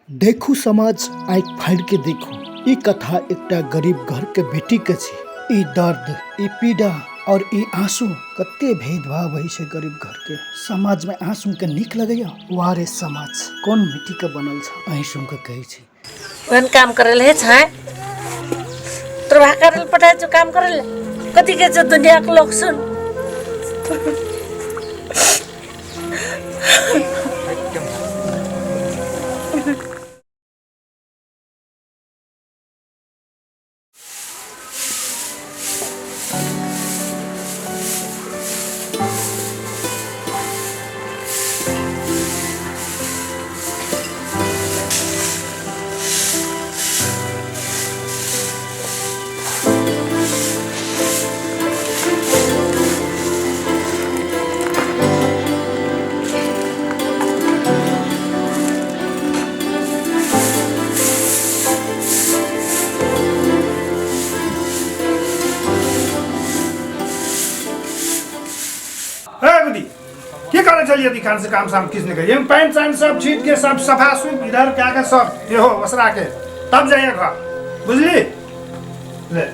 देखू समाज आँख फाड़ि के देखू। ई कथा एकटा गरीब घर के बेटी के छै। ई दर्द, ई पीड़ा और ई आंसू कते भेदभाव होइ छै गरीब घर के। समाज में आंसू के नीक लगैया। वारे समाज कौन मिट्टी के बनल छ? अही सुन के कहै छी वन काम करल है छै तो भा करल पठाए जो काम करल कथी के जो दुनिया के लोग सुन क्या करना चाहिए दिखाने से काम शाम किसने कहा? ये पैंट सैंट सब छीट के सब सफा सूप इधर क्या क्या सब ये हो वसरा के तब जाइए घर, बुझली? ले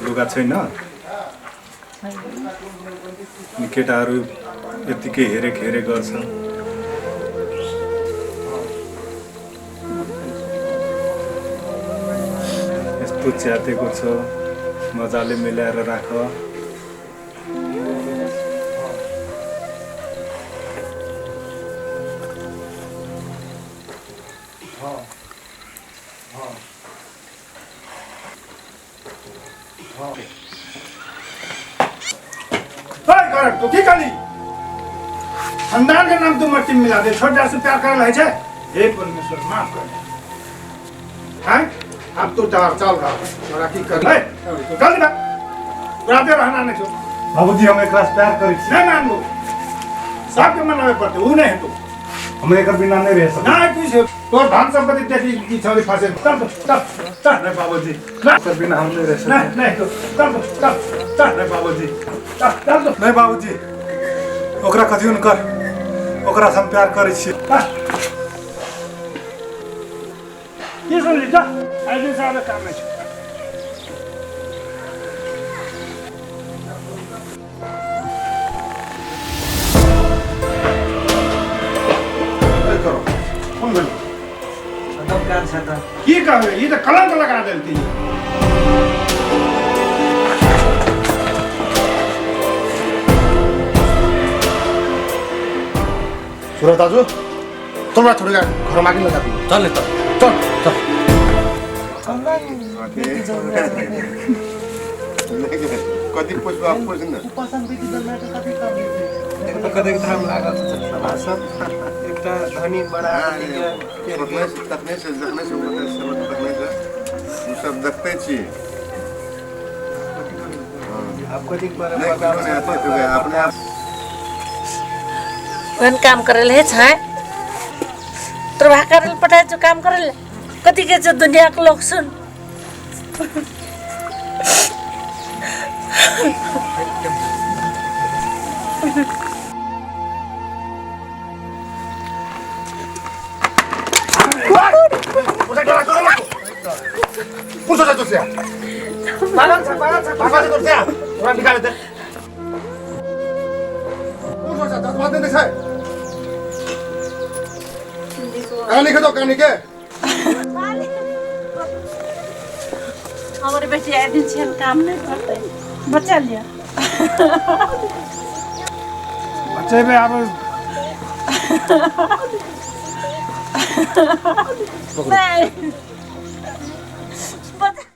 लुगा छैन केटाहरू यतिकै हेरे गर्छ। यस्तो च्यातेको छ, मजाले मिलाएर राख। तो की करी खानदान के नाम तुम मट्टी में मिला दे, छोटा से प्यार कर ले। हे परमेश्वर माफ कर दे। हैं अब तो चल रहा तोरा की कर ले जल्दी बा राते रहना नहीं छो। बाबूजी हम एकरा से प्यार करै छी। नहीं मान लो सबके मनावे पड़ते ऊ नहीं है तू। हम एकर बिना नहीं रह सकते। नहीं कुछ तो धन संपत्ति देखी की छोरी फंसे चल नहीं बाबूजी एकर बिना हम नहीं रह सकते। नहीं तो चल नहीं बाबूजी चल नहीं बाबूजी ओकरा कथियो न कर, ओकरा से हम प्यार करै छी। के सुनली जा अहिले जाँदा काम नै छ करो फोन गर्नु के कहे ये तो कलंक लगा देती है सुरज दाजु तँलाई छोडेर घर मागिन जानु चल त चल चल कति पैसा पैसा कतिको थाहा लागेको छ सभासद एउटा धनी बडा सब देखते छी अब कति बडा अपने आप वन काम करेल है छाए तोर भा करेल पटाए जो काम करेल कति के जो दुनिया के लोग सुन पुस जा तुझ्या पागल छ भागा से तुझ्या तुला निकाले ते पुस जा दाजु बात नहीं छै कहानी के तो कहानी के हमारे बेटी आए दिन से काम नहीं करते बच्चा लिया बच्चे में अब नहीं